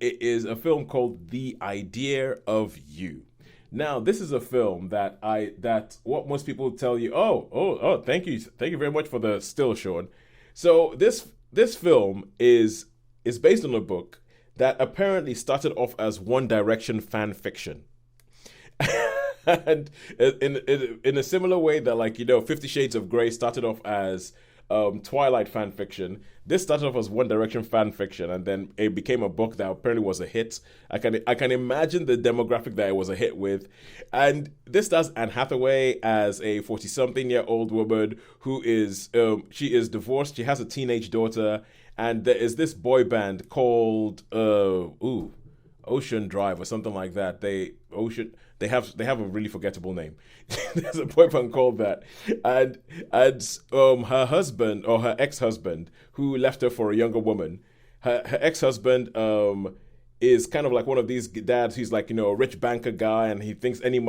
it is a film called The Idea of You. Now, this is a film that what most people tell you, thank you very much for the still, Sean. So this film is based on a book that apparently started off as One Direction fan fiction. And in a similar way that, like, 50 Shades of Grey started off as Twilight fan fiction. This started off as One Direction fan fiction, and then it became a book that apparently was a hit. I can imagine the demographic that it was a hit with, and this stars Anne Hathaway as a 40-something-year-old woman who is she is divorced. She has a teenage daughter, and there is this boy band called Ocean Drive or something like that. They have a really forgettable name. There's a boy band called that, and her husband or her ex-husband who left her for a younger woman. Her ex-husband is kind of like one of these dads who's like, a rich banker guy, and he thinks any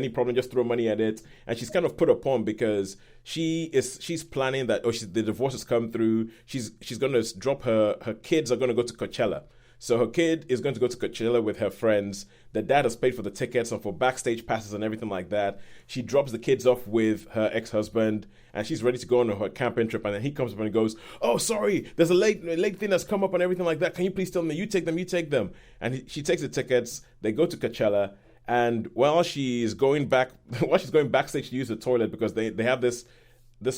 problem, just throw money at it. And she's kind of put upon because she's planning that the divorce has come through. She's gonna drop her kids are gonna go to Coachella. So her kid is going to go to Coachella with her friends. The dad has paid for the tickets and for backstage passes and everything like that. She drops the kids off with her ex-husband, and she's ready to go on her camping trip. And then he comes up and goes, "Oh, sorry, there's a late thing that's come up and everything like that. Can you please tell me? You take them, you take them." And she takes the tickets. They go to Coachella, and while she's going backstage to use the toilet because they have this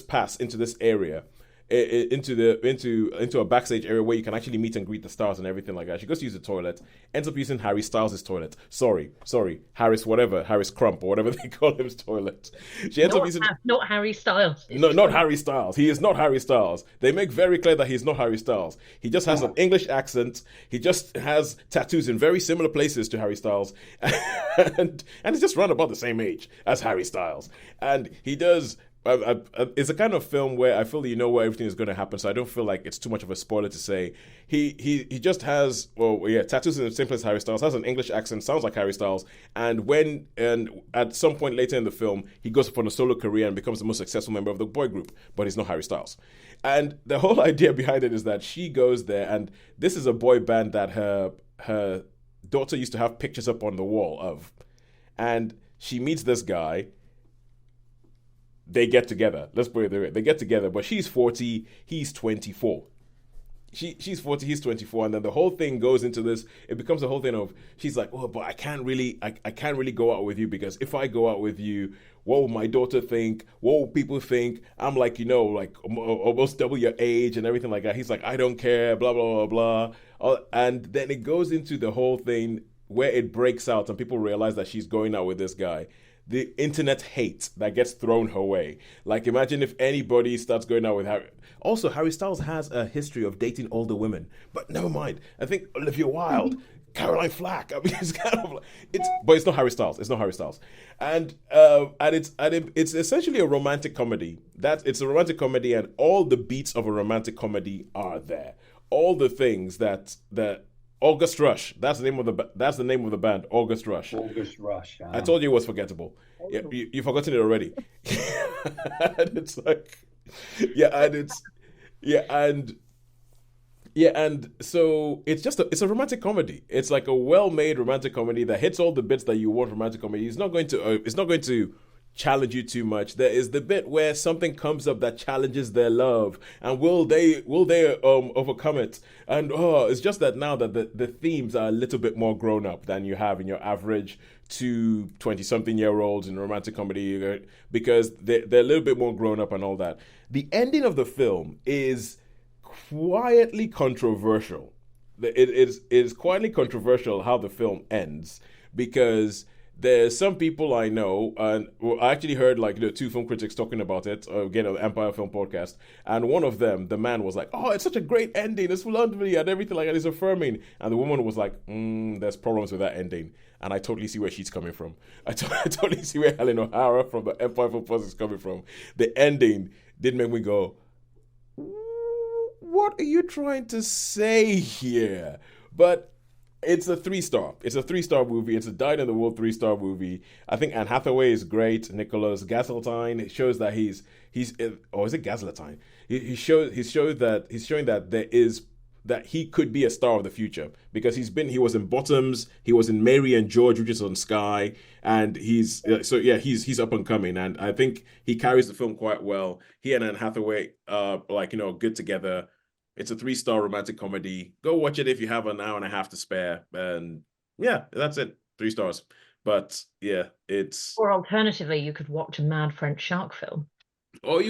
pass into this area, into a backstage area where you can actually meet and greet the stars and everything like that. She goes to use the toilet, ends up using Harry Styles' toilet. Sorry, Harris Crump or whatever they call his toilet. She ends up using not Harry Styles. no, not Harry Styles. He is not Harry Styles. They make very clear that he's not Harry Styles. He just has an English accent. He just has tattoos in very similar places to Harry Styles, and he's just around about the same age as Harry Styles. And he does it's a kind of film where I feel that you know where everything is going to happen, so I don't feel like it's too much of a spoiler to say he just has tattoos in the same place as Harry Styles, has an English accent, sounds like Harry Styles, and at some point later in the film he goes for a solo career and becomes the most successful member of the boy group, but he's not Harry Styles. And the whole idea behind it is that she goes there, and this is a boy band that her daughter used to have pictures up on the wall of, and she meets this guy. They get together. Let's put it that way. They get together, but she's 40, he's 24. She's 40, he's 24, and then the whole thing goes into this. It becomes a whole thing of she's like, oh, but I can't really go out with you because if I go out with you, what will my daughter think? What will people think? I'm like, like almost double your age and everything like that. He's like, I don't care, blah blah blah blah, and then it goes into the whole thing where it breaks out and people realize that she's going out with this guy. The internet hate that gets thrown her way. Like, imagine if anybody starts going out with Harry. Also, Harry Styles has a history of dating older women, but never mind. I think Olivia Wilde, Caroline Flack. I mean, it's kind of like but it's not Harry Styles. It's not Harry Styles, and it's essentially a romantic comedy. It's a romantic comedy, and all the beats of a romantic comedy are there. All the things that August Rush. That's the name of the band. August Rush. August Rush. I told you it was forgettable. You've forgotten it already. And it's like, and so it's a romantic comedy. It's like a well-made romantic comedy that hits all the bits that you want romantic comedy. It's not going to challenge you too much. There is the bit where something comes up that challenges their love, and will they overcome it? And it's just that now that the themes are a little bit more grown up than you have in your average 20-something-year-olds in romantic comedy, because they're a little bit more grown up and all that. The ending of the film is quietly controversial. It is quietly controversial how the film ends, because there's some people I know, and I actually heard two film critics talking about it again on the Empire Film Podcast, and one of them, the man, was like, "Oh, it's such a great ending, it's lovely and everything like that, it's affirming," and the woman was like, "There's problems with that ending," and I totally see where she's coming from. I totally see where Helen O'Hara from the Empire Film Podcast is coming from. The ending did make me go, "What are you trying to say here?" But it's a 3-star. It's a 3-star movie. It's a dyed in the wool 3-star movie. I think Anne Hathaway is great. Nicholas Gaseltine. It shows that he's or is it Gaseltine? He's showing that there is that he could be a star of the future because he was in Bottoms, he was in Mary and George, which is on Sky, and he's up and coming, and I think he carries the film quite well. He and Anne Hathaway like good together. It's a 3-star romantic comedy. Go watch it if you have an hour and a half to spare, and yeah, that's it, 3 stars. But yeah, it's Or alternatively, you could watch a mad French shark film. or